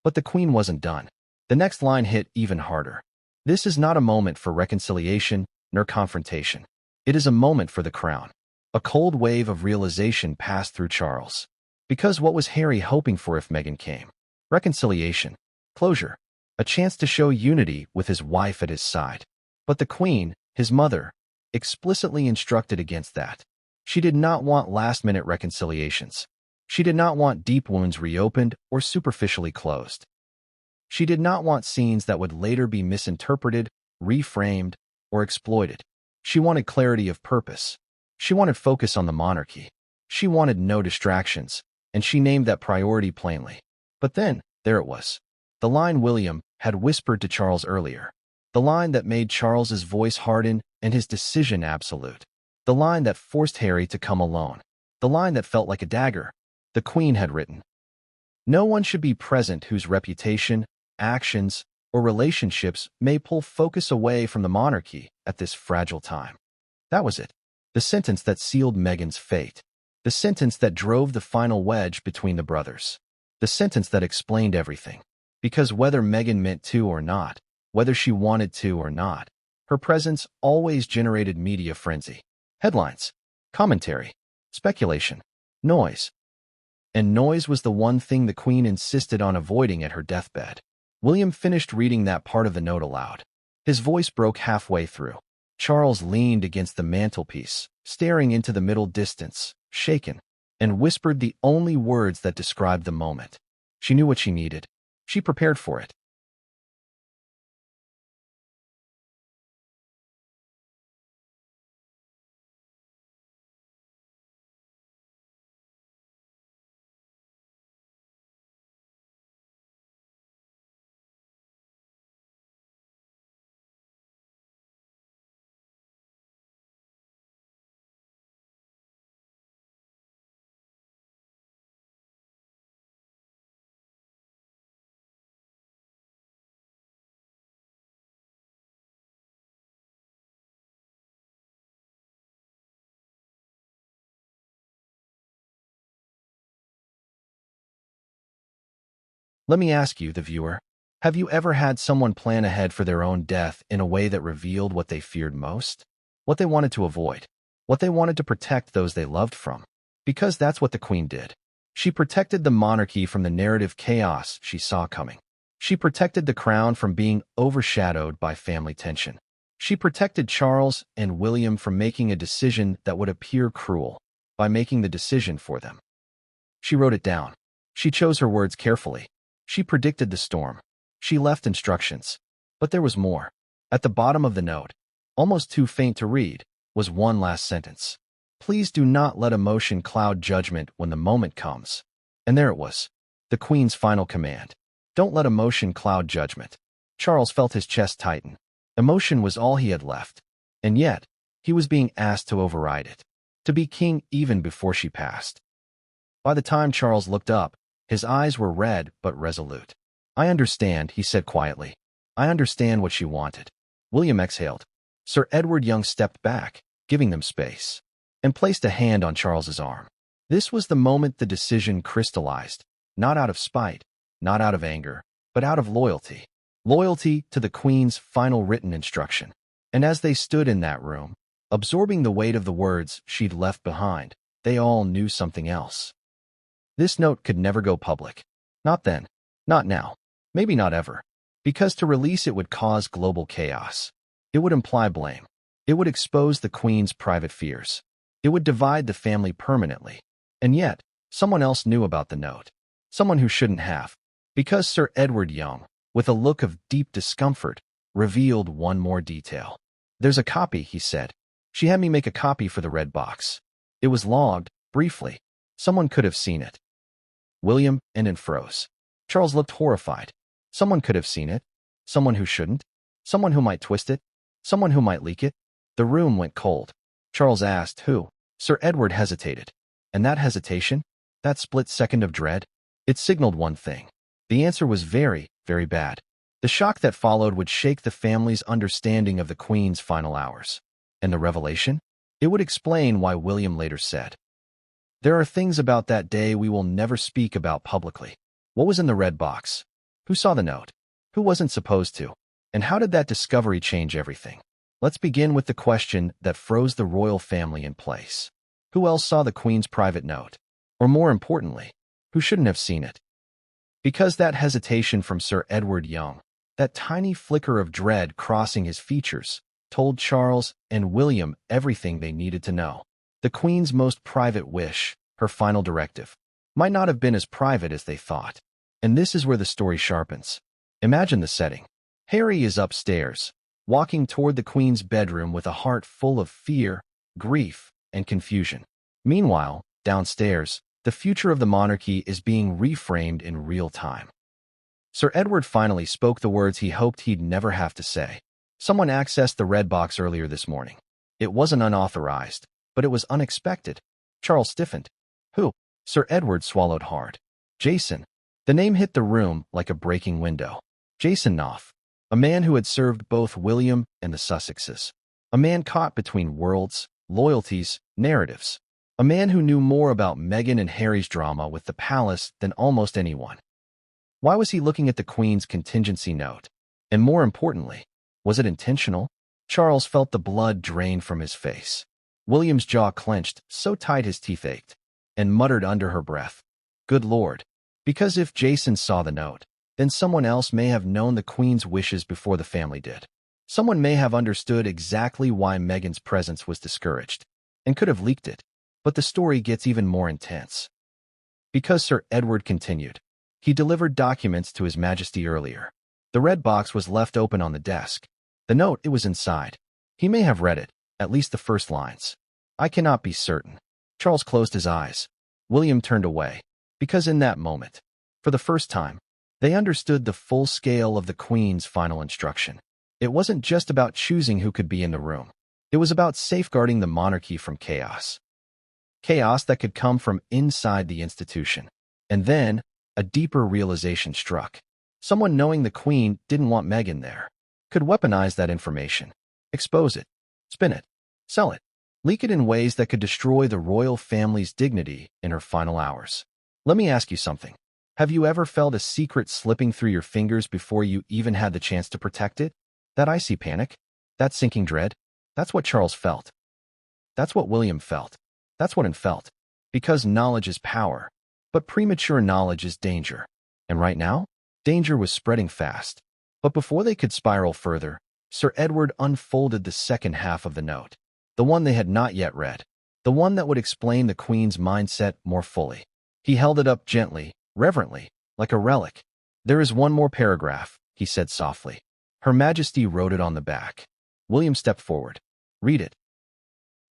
But the Queen wasn't done. The next line hit even harder. This is not a moment for reconciliation nor confrontation. It is a moment for the crown. A cold wave of realization passed through Charles. Because what was Harry hoping for if Meghan came? Reconciliation, closure, a chance to show unity with his wife at his side. But the Queen, his mother, explicitly instructed against that. She did not want last-minute reconciliations. She did not want deep wounds reopened or superficially closed. She did not want scenes that would later be misinterpreted, reframed, or exploited. She wanted clarity of purpose. She wanted focus on the monarchy. She wanted no distractions, and she named that priority plainly. But then, there it was. The line William had whispered to Charles earlier. The line that made Charles's voice harden and his decision absolute. The line that forced Harry to come alone. The line that felt like a dagger. The Queen had written, no one should be present whose reputation, actions, or relationships may pull focus away from the monarchy at this fragile time. That was it. The sentence that sealed Meghan's fate. The sentence that drove the final wedge between the brothers. The sentence that explained everything. Because whether Meghan meant to or not, whether she wanted to or not, her presence always generated media frenzy. Headlines, commentary, speculation, noise. And noise was the one thing the Queen insisted on avoiding at her deathbed. William finished reading that part of the note aloud. His voice broke halfway through. Charles leaned against the mantelpiece, staring into the middle distance, shaken, and whispered the only words that described the moment. She knew what she needed. She prepared for it. Let me ask you, the viewer, have you ever had someone plan ahead for their own death in a way that revealed what they feared most? What they wanted to avoid? What they wanted to protect those they loved from? Because that's what the Queen did. She protected the monarchy from the narrative chaos she saw coming. She protected the crown from being overshadowed by family tension. She protected Charles and William from making a decision that would appear cruel by making the decision for them. She wrote it down. She chose her words carefully. She predicted the storm. She left instructions. But there was more. At the bottom of the note, almost too faint to read, was one last sentence. Please do not let emotion cloud judgment when the moment comes. And there it was, the Queen's final command. Don't let emotion cloud judgment. Charles felt his chest tighten. Emotion was all he had left. And yet, he was being asked to override it. To be king even before she passed. By the time Charles looked up, his eyes were red but resolute. I understand, he said quietly. I understand what she wanted. William exhaled. Sir Edward Young stepped back, giving them space, and placed a hand on Charles's arm. This was the moment the decision crystallized, not out of spite, not out of anger, but out of loyalty. Loyalty to the Queen's final written instruction. And as they stood in that room, absorbing the weight of the words she'd left behind, they all knew something else. This note could never go public. Not then. Not now. Maybe not ever. Because to release it would cause global chaos. It would imply blame. It would expose the Queen's private fears. It would divide the family permanently. And yet, someone else knew about the note. Someone who shouldn't have. Because Sir Edward Young, with a look of deep discomfort, revealed one more detail. There's a copy, he said. She had me make a copy for the red box. It was logged, briefly. Someone could have seen it. William and froze. Charles looked horrified. Someone could have seen it. Someone who shouldn't. Someone who might twist it. Someone who might leak it. The room went cold. Charles asked who. Sir Edward hesitated. And that hesitation, that split second of dread, it signaled one thing. The answer was very, very bad. The shock that followed would shake the family's understanding of the Queen's final hours. And the revelation? It would explain why William later said, there are things about that day we will never speak about publicly. What was in the red box? Who saw the note? Who wasn't supposed to? And how did that discovery change everything? Let's begin with the question that froze the royal family in place. Who else saw the Queen's private note? Or more importantly, who shouldn't have seen it? Because that hesitation from Sir Edward Young, that tiny flicker of dread crossing his features, told Charles and William everything they needed to know. The Queen's most private wish, her final directive, might not have been as private as they thought. And this is where the story sharpens. Imagine the setting. Harry is upstairs, walking toward the Queen's bedroom with a heart full of fear, grief, and confusion. Meanwhile, downstairs, the future of the monarchy is being reframed in real time. Sir Edward finally spoke the words he hoped he'd never have to say. Someone accessed the red box earlier this morning. It wasn't unauthorized, but it was unexpected. Charles stiffened. Who? Sir Edward swallowed hard. Jason. The name hit the room like a breaking window. Jason Knopf. A man who had served both William and the Sussexes. A man caught between worlds, loyalties, narratives. A man who knew more about Meghan and Harry's drama with the palace than almost anyone. Why was he looking at the Queen's contingency note? And more importantly, was it intentional? Charles felt the blood drain from his face. William's jaw clenched so tight his teeth ached, and muttered under her breath, Good Lord. Because if Jason saw the note, then someone else may have known the Queen's wishes before the family did. Someone may have understood exactly why Meghan's presence was discouraged, and could have leaked it. But the story gets even more intense. Because Sir Edward continued. He delivered documents to His Majesty earlier. The red box was left open on the desk. The note, it was inside. He may have read it, at least the first lines. I cannot be certain. Charles closed his eyes. William turned away. Because in that moment, for the first time, they understood the full scale of the Queen's final instruction. It wasn't just about choosing who could be in the room. It was about safeguarding the monarchy from chaos. Chaos that could come from inside the institution. And then, a deeper realization struck. Someone knowing the Queen didn't want Meghan there could weaponize that information, expose it, spin it, sell it, leak it in ways that could destroy the royal family's dignity in her final hours. Let me ask you something. Have you ever felt a secret slipping through your fingers before you even had the chance to protect it? That icy panic? That sinking dread? That's what Charles felt. That's what William felt. That's what Anne felt. Because knowledge is power. But premature knowledge is danger. And right now, danger was spreading fast. But before they could spiral further, Sir Edward unfolded the second half of the note. The one they had not yet read. The one that would explain the Queen's mindset more fully. He held it up gently, reverently, like a relic. "There is one more paragraph," he said softly. Her Majesty wrote it on the back. William stepped forward. "Read it."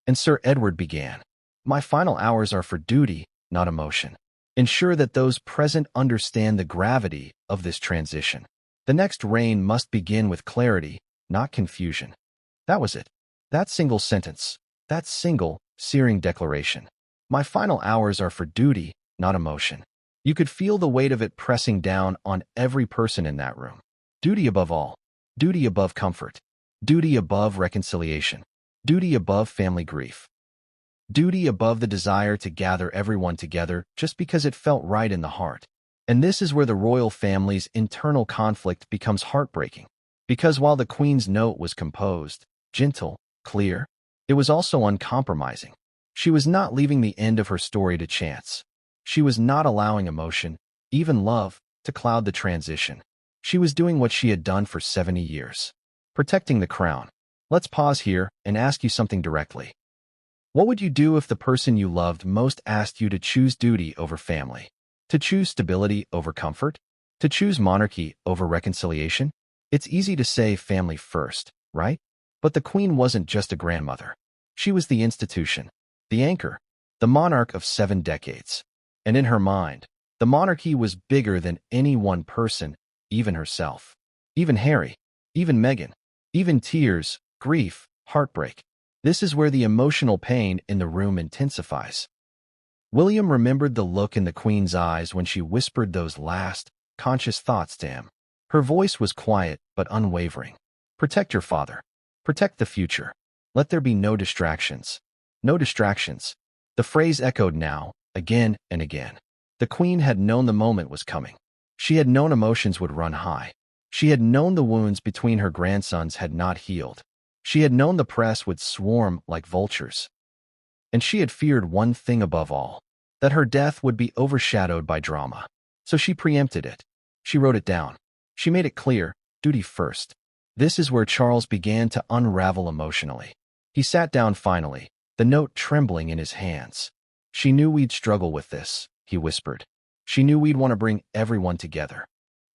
And Sir Edward began. "My final hours are for duty, not emotion. Ensure that those present understand the gravity of this transition. The next reign must begin with clarity, not confusion." That was it. That single sentence. That single, searing declaration. My final hours are for duty, not emotion. You could feel the weight of it pressing down on every person in that room. Duty above all. Duty above comfort. Duty above reconciliation. Duty above family grief. Duty above the desire to gather everyone together just because it felt right in the heart. And this is where the royal family's internal conflict becomes heartbreaking. Because while the Queen's note was composed, gentle, clear, it was also uncompromising. She was not leaving the end of her story to chance. She was not allowing emotion, even love, to cloud the transition. She was doing what she had done for 70 years. Protecting the crown. Let's pause here and ask you something directly. What would you do if the person you loved most asked you to choose duty over family? To choose stability over comfort? To choose monarchy over reconciliation? It's easy to say family first, right? But the Queen wasn't just a grandmother. She was the institution, the anchor, the monarch of 7 decades. And in her mind, the monarchy was bigger than any one person, even herself. Even Harry, even Meghan, even tears, grief, heartbreak. This is where the emotional pain in the room intensifies. William remembered the look in the Queen's eyes when she whispered those last, conscious thoughts to him. Her voice was quiet but unwavering. Protect your father. Protect the future. Let there be no distractions. No distractions. The phrase echoed now, again and again. The Queen had known the moment was coming. She had known emotions would run high. She had known the wounds between her grandsons had not healed. She had known the press would swarm like vultures. And she had feared one thing above all, that her death would be overshadowed by drama. So she preempted it. She wrote it down. She made it clear, duty first. This is where Charles began to unravel emotionally. He sat down finally, the note trembling in his hands. "She knew we'd struggle with this," he whispered. "She knew we'd want to bring everyone together."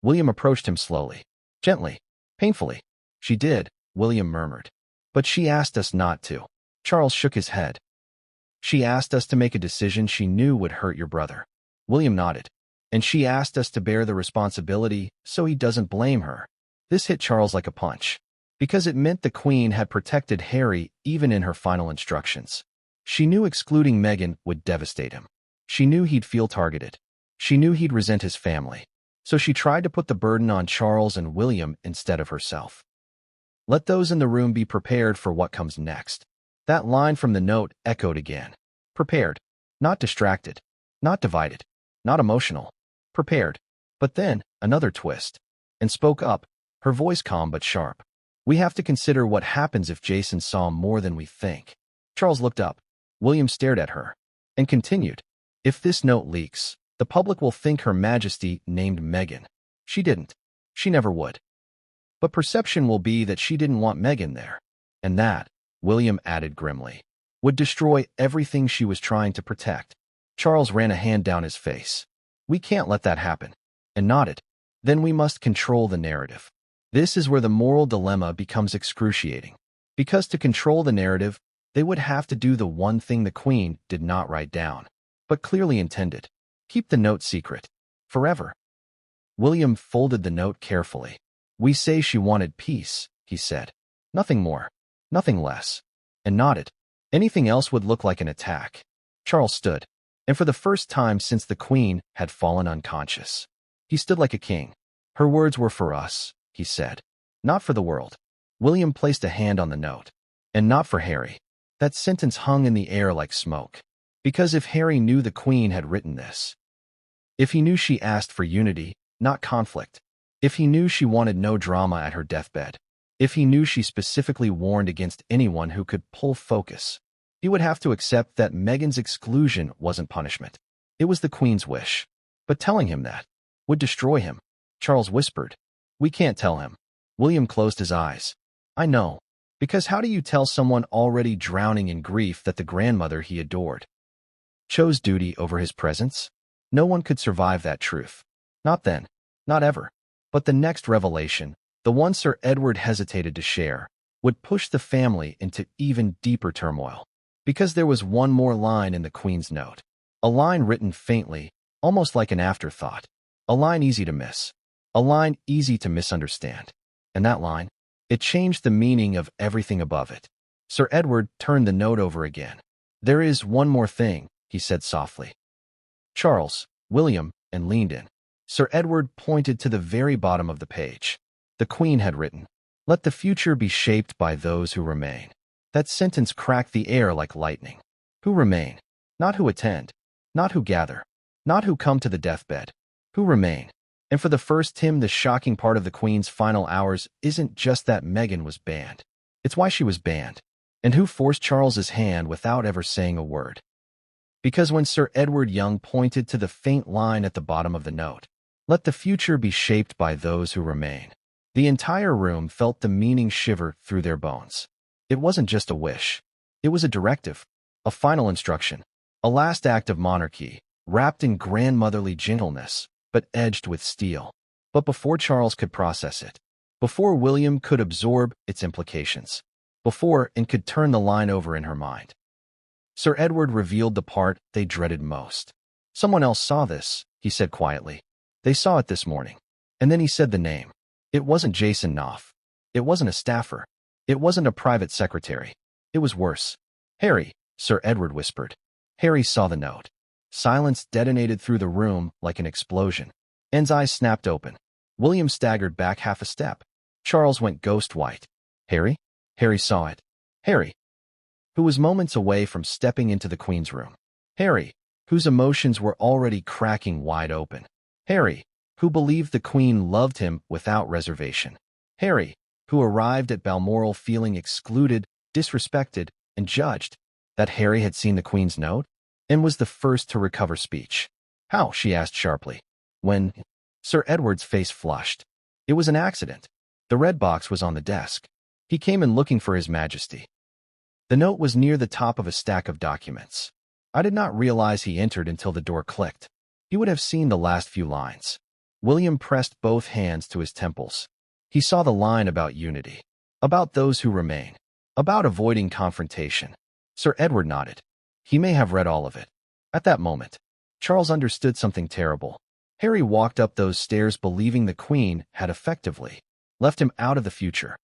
William approached him slowly, gently, painfully. "She did," William murmured. "But she asked us not to." Charles shook his head. "She asked us to make a decision she knew would hurt your brother." William nodded. "And she asked us to bear the responsibility so he doesn't blame her." This hit Charles like a punch, because it meant the Queen had protected Harry even in her final instructions. She knew excluding Meghan would devastate him. She knew he'd feel targeted. She knew he'd resent his family. So she tried to put the burden on Charles and William instead of herself. "Let those in the room be prepared for what comes next." That line from the note echoed again. Prepared. Not distracted. Not divided. Not emotional. Prepared. But then, another twist. And spoke up, her voice calm but sharp. "We have to consider what happens if Jason saw more than we think." Charles looked up. William stared at her. And continued. "If this note leaks, the public will think Her Majesty named Meghan. She didn't. She never would. But perception will be that she didn't want Meghan there. And that," William added grimly, "would destroy everything she was trying to protect." Charles ran a hand down his face. "We can't let that happen." And nodded. "Then we must control the narrative." This is where the moral dilemma becomes excruciating. Because to control the narrative, they would have to do the one thing the Queen did not write down, but clearly intended. Keep the note secret. Forever. William folded the note carefully. "We say she wanted peace," he said. "Nothing more. Nothing less." And nodded. Anything else would look like an attack. Charles stood. And for the first time since the Queen had fallen unconscious, he stood like a king. "Her words were for us," he said. "Not for the world." William placed a hand on the note. "And not for Harry." That sentence hung in the air like smoke. Because if Harry knew the Queen had written this, If he knew she asked for unity, not conflict. If he knew she wanted no drama at her deathbed. If he knew she specifically warned against anyone who could pull focus. He would have to accept that Meghan's exclusion wasn't punishment. It was the Queen's wish. But telling him that would destroy him. Charles whispered. We can't tell him. William closed his eyes. I know. Because how do you tell someone already drowning in grief that the grandmother he adored chose duty over his presence? No one could survive that truth. Not then. Not ever. But the next revelation, the one Sir Edward hesitated to share, would push the family into even deeper turmoil. Because there was one more line in the Queen's note. A line written faintly, almost like an afterthought. A line easy to miss. A line easy to misunderstand. And that line, it changed the meaning of everything above it. Sir Edward turned the note over again. There is one more thing, he said softly. Charles, William, and leaned in. Sir Edward pointed to the very bottom of the page. The Queen had written, Let the future be shaped by those who remain. That sentence cracked the air like lightning. Who remain? Not who attend. Not who gather. Not who come to the deathbed. Who remain? And for the first time, the shocking part of the Queen's final hours isn't just that Meghan was banned. It's why she was banned. And who forced Charles's hand without ever saying a word. Because when Sir Edward Young pointed to the faint line at the bottom of the note, Let the future be shaped by those who remain, the entire room felt the meaning shiver through their bones. It wasn't just a wish. It was a directive, a final instruction, a last act of monarchy, wrapped in grandmotherly gentleness, but edged with steel. But before Charles could process it, before William could absorb its implications, before it could turn the line over in her mind, Sir Edward revealed the part they dreaded most. Someone else saw this, he said quietly. They saw it this morning. And then he said the name. It wasn't Jason Knopf. It wasn't a staffer. It wasn't a private secretary. It was worse. Harry, Sir Edward whispered. Harry saw the note. Silence detonated through the room like an explosion. Anne's eyes snapped open. William staggered back half a step. Charles went ghost white. Harry? Harry saw it. Harry, who was moments away from stepping into the Queen's room. Harry, whose emotions were already cracking wide open. Harry, who believed the Queen loved him without reservation. Harry, who arrived at Balmoral feeling excluded, disrespected, and judged. That Harry had seen the Queen's note and was the first to recover speech. How? She asked sharply. When Sir Edward's face flushed. It was an accident. The red box was on the desk. He came in looking for His Majesty. The note was near the top of a stack of documents. I did not realize he entered until the door clicked. He would have seen the last few lines. William pressed both hands to his temples. He saw the line about unity, about those who remain, about avoiding confrontation. Sir Edward nodded. He may have read all of it. At that moment, Charles understood something terrible. Harry walked up those stairs believing the Queen had effectively left him out of the future.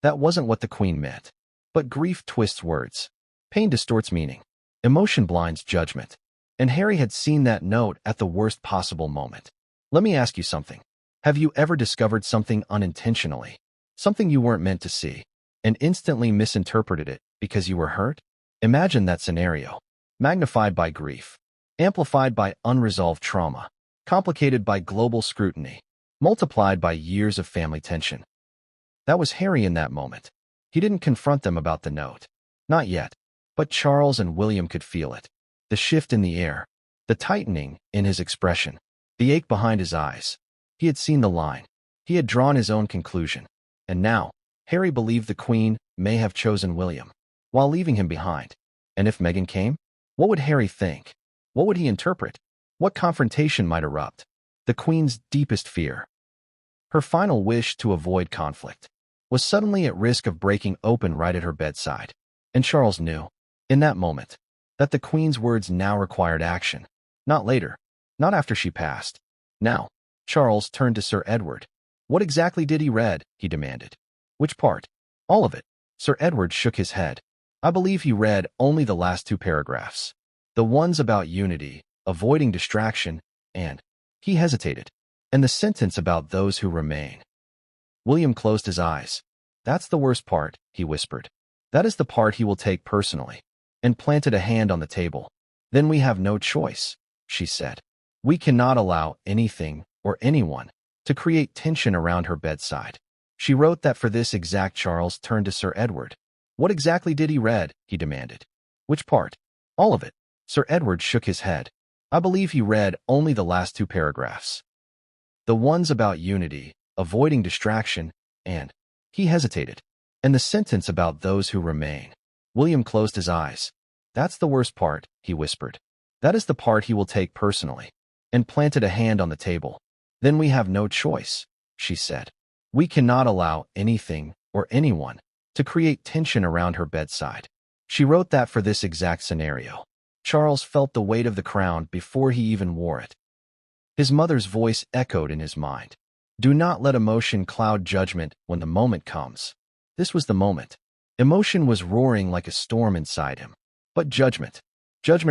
That wasn't what the Queen meant. But grief twists words. Pain distorts meaning. Emotion blinds judgment. And Harry had seen that note at the worst possible moment. Let me ask you something. Have you ever discovered something unintentionally? Something you weren't meant to see, and instantly misinterpreted it because you were hurt? Imagine that scenario. Magnified by grief. Amplified by unresolved trauma. Complicated by global scrutiny. Multiplied by years of family tension. That was Harry in that moment. He didn't confront them about the note. Not yet. But Charles and William could feel it. The shift in the air. The tightening in his expression. The ache behind his eyes. He had seen the line. He had drawn his own conclusion. And now, Harry believed the Queen may have chosen William, while leaving him behind. And if Meghan came? What would Harry think? What would he interpret? What confrontation might erupt? The Queen's deepest fear. Her final wish to avoid conflict was suddenly at risk of breaking open right at her bedside. And Charles knew, in that moment, that the Queen's words now required action. Not later. Not after she passed. Now. Charles turned to Sir Edward. What exactly did he read? He demanded. Which part? All of it. Sir Edward shook his head. I believe he read only the last 2 paragraphs. The ones about unity, avoiding distraction, and he hesitated. And the sentence about those who remain. William closed his eyes. That's the worst part, he whispered. That is the part he will take personally. And planted a hand on the table. Then we have no choice, she said. We cannot allow anything or anyone to create tension around her bedside. She wrote that for this exact. Charles turned to Sir Edward. What exactly did he read? He demanded. Which part? All of it. Sir Edward shook his head. I believe he read only the last two paragraphs. The ones about unity, avoiding distraction, and he hesitated. And the sentence about those who remain. William closed his eyes. That's the worst part, he whispered. That is the part he will take personally. And planted a hand on the table. Then we have no choice, she said. We cannot allow anything or anyone to create tension around her bedside. She wrote that for this exact scenario. Charles felt the weight of the crown before he even wore it. His mother's voice echoed in his mind. Do not let emotion cloud judgment when the moment comes. This was the moment. Emotion was roaring like a storm inside him. But judgment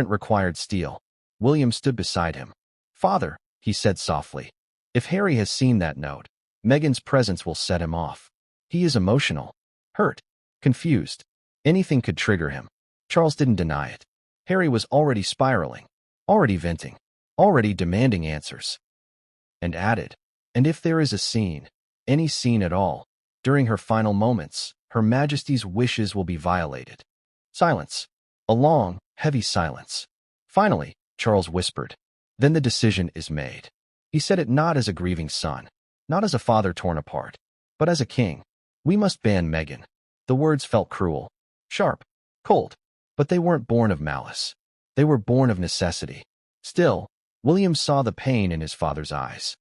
required steel. William stood beside him. Father, he said softly, if Harry has seen that note, Meghan's presence will set him off. He is emotional, hurt, confused. Anything could trigger him. Charles didn't deny it. Harry was already spiraling, already venting, already demanding answers. And added, and if there is a scene, any scene at all, during her final moments, Her Majesty's wishes will be violated. Silence. A long, heavy silence. Finally, Charles whispered, then the decision is made. He said it not as a grieving son, not as a father torn apart, but as a king. We must ban Meghan. The words felt cruel, sharp, cold, but they weren't born of malice. They were born of necessity. Still, William saw the pain in his father's eyes.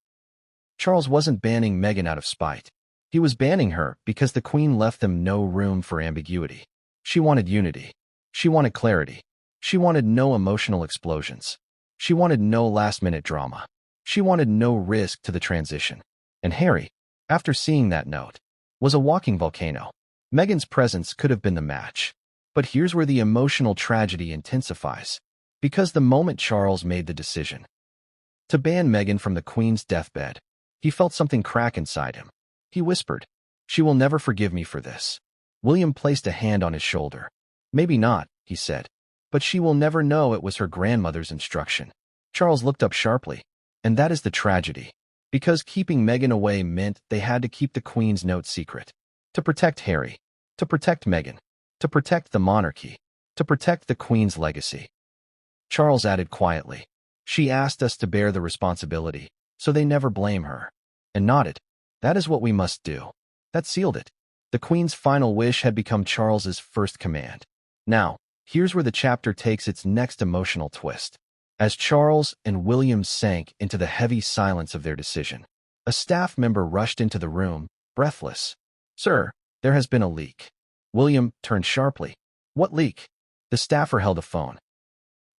Charles wasn't banning Meghan out of spite. He was banning her because the Queen left them no room for ambiguity. She wanted unity. She wanted clarity. She wanted no emotional explosions. She wanted no last-minute drama. She wanted no risk to the transition. And Harry, after seeing that note, was a walking volcano. Meghan's presence could have been the match. But here's where the emotional tragedy intensifies. Because the moment Charles made the decision to ban Meghan from the Queen's deathbed, he felt something crack inside him. He whispered, she will never forgive me for this. William placed a hand on his shoulder. Maybe not, he said, but she will never know it was her grandmother's instruction. Charles looked up sharply. And that is the tragedy. Because keeping Meghan away meant they had to keep the Queen's note secret. To protect Harry. To protect Meghan. To protect the monarchy. To protect the Queen's legacy. Charles added quietly, she asked us to bear the responsibility, so they never blame her. And nodded. That is what we must do. That sealed it. The Queen's final wish had become Charles's first command. Now, here's where the chapter takes its next emotional twist. As Charles and William sank into the heavy silence of their decision, a staff member rushed into the room, breathless. Sir, there has been a leak. William turned sharply. What leak? The staffer held a phone.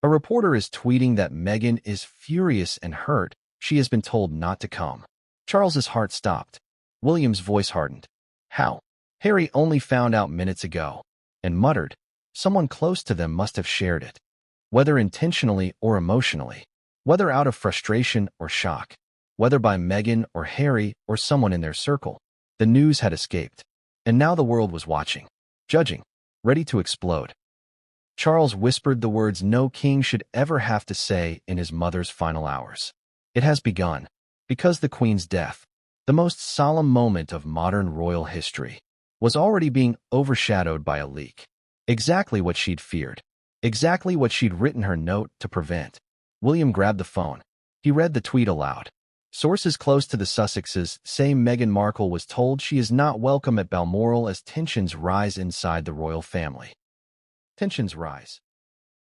A reporter is tweeting that Meghan is furious and hurt. She has been told not to come. Charles's heart stopped. William's voice hardened. How? Harry only found out minutes ago, and muttered, someone close to them must have shared it. Whether intentionally or emotionally, whether out of frustration or shock, whether by Meghan or Harry or someone in their circle, the news had escaped. And now the world was watching, judging, ready to explode. Charles whispered the words no king should ever have to say in his mother's final hours. It has begun. Because the Queen's death, the most solemn moment of modern royal history, was already being overshadowed by a leak. Exactly what she'd feared. Exactly what she'd written her note to prevent. William grabbed the phone. He read the tweet aloud. Sources close to the Sussexes say Meghan Markle was told she is not welcome at Balmoral as tensions rise inside the royal family. Tensions rise.